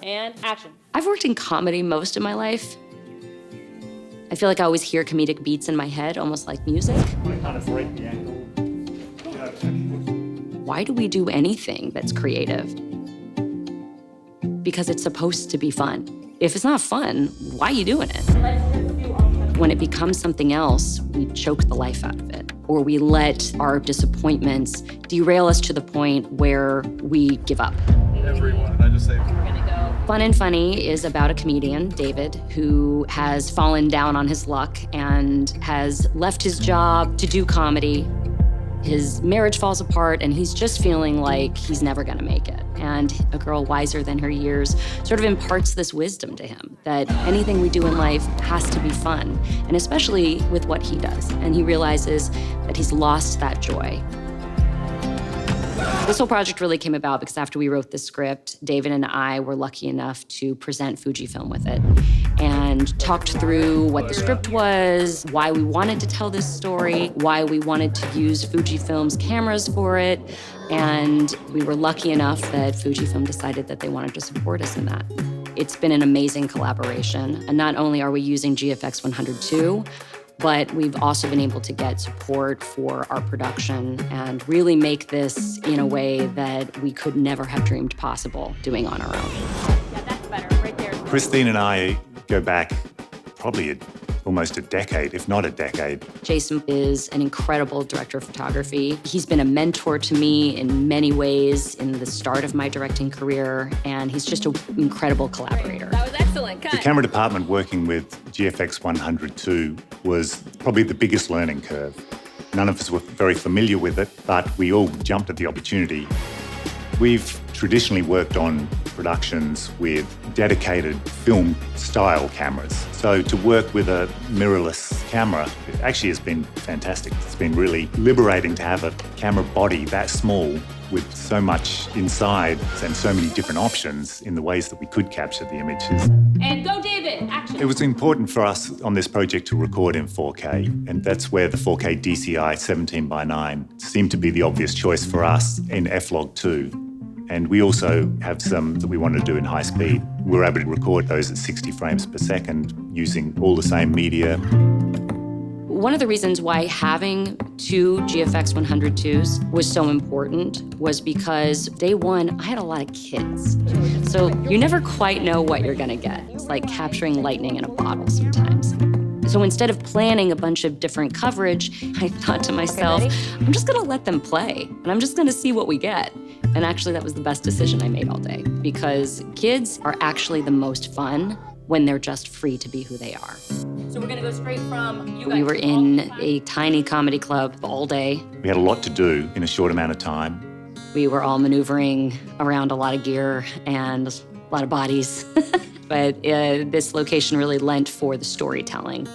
And action. I've worked in comedy most of my life. I feel like I always hear comedic beats in my head, almost like music. I kind of break the ankle. Why do we do anything that's creative? Because it's supposed to be fun. If it's not fun, why are you doing it? When it becomes something else, we choke the life out of it, or we let our disappointments derail us to the point where we give up. Everyone, and I just say, We're gonna go. Fun and Funny is about a comedian, David, who has fallen down on his luck and has left his job to do comedy. His marriage falls apart, and he's just feeling like he's never gonna make it. And a girl wiser than her years sort of imparts this wisdom to him, that anything we do in life has to be fun, and especially with what he does. And he realizes that he's lost that joy. This whole project really came about because after we wrote the script, David and I were lucky enough to present Fujifilm with it and talked through what the script was, why we wanted to tell this story, why we wanted to use Fujifilm's cameras for it, and we were lucky enough that Fujifilm decided that they wanted to support us in that. It's been an amazing collaboration, and not only are we using GFX100 II, but we've also been able to get support for our production and really make this in a way that we could never have dreamed possible doing on our own. Yeah, that's better, right there. Christine and I go back probably almost a decade, if not a decade. Jason is an incredible director of photography. He's been a mentor to me in many ways in the start of my directing career, and he's just an incredible collaborator. That was excellent. Cut. The camera department working with GFX100 II was probably the biggest learning curve. None of us were very familiar with it, but we all jumped at the opportunity. We've traditionally worked on productions with dedicated film-style cameras. So to work with a mirrorless camera, it actually has been fantastic. It's been really liberating to have a camera body that small with so much inside and so many different options in the ways that we could capture the images. And go, David. Action. It was important for us on this project to record in 4K, and that's where the 4K DCI 17:9 seemed to be the obvious choice for us in F-Log2. And we also have some that we wanted to do in high speed. We were able to record those at 60 frames per second using all the same media. One of the reasons why having two GFX100 IIs was so important was because day one, I had a lot of kids. So you never quite know what you're gonna get. It's like capturing lightning in a bottle sometimes. So instead of planning a bunch of different coverage, I thought to myself, I'm just gonna let them play, and I'm just gonna see what we get. And actually, that was the best decision I made all day, because kids are actually the most fun when they're just free to be who they are. So we're gonna go straight from you guys. We were in a tiny comedy club all day. We had a lot to do in a short amount of time. We were all maneuvering around a lot of gear and a lot of bodies. But this location really lent for the storytelling.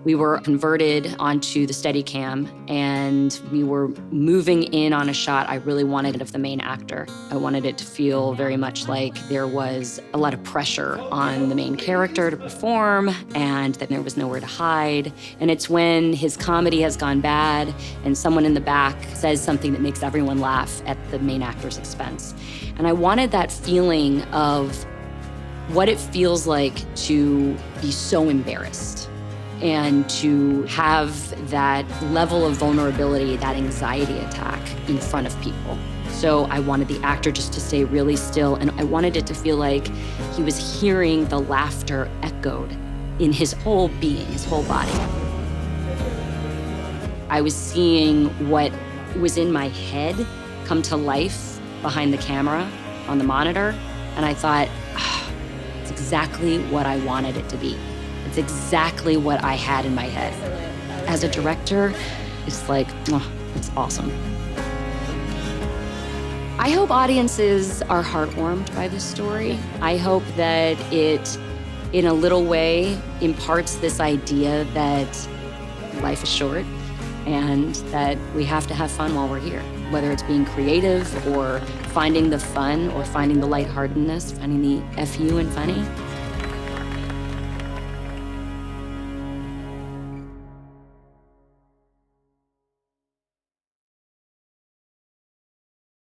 We were converted onto the Steadicam, and we were moving in on a shot I really wanted of the main actor. I wanted it to feel very much like there was a lot of pressure on the main character to perform, and that there was nowhere to hide. And it's when his comedy has gone bad and someone in the back says something that makes everyone laugh at the main actor's expense. And I wanted that feeling of what it feels like to be so embarrassed and to have that level of vulnerability, that anxiety attack in front of people. So I wanted the actor just to stay really still, and I wanted it to feel like he was hearing the laughter echoed in his whole being, his whole body. I was seeing what was in my head come to life behind the camera on the monitor, and I thought, it's exactly what I wanted it to be. It's exactly what I had in my head. As a director, it's like, oh, it's awesome. I hope audiences are heartwarmed by this story. I hope that it, in a little way, imparts this idea that life is short and that we have to have fun while we're here. Whether it's being creative or finding the fun or finding the lightheartedness, finding the FU and funny.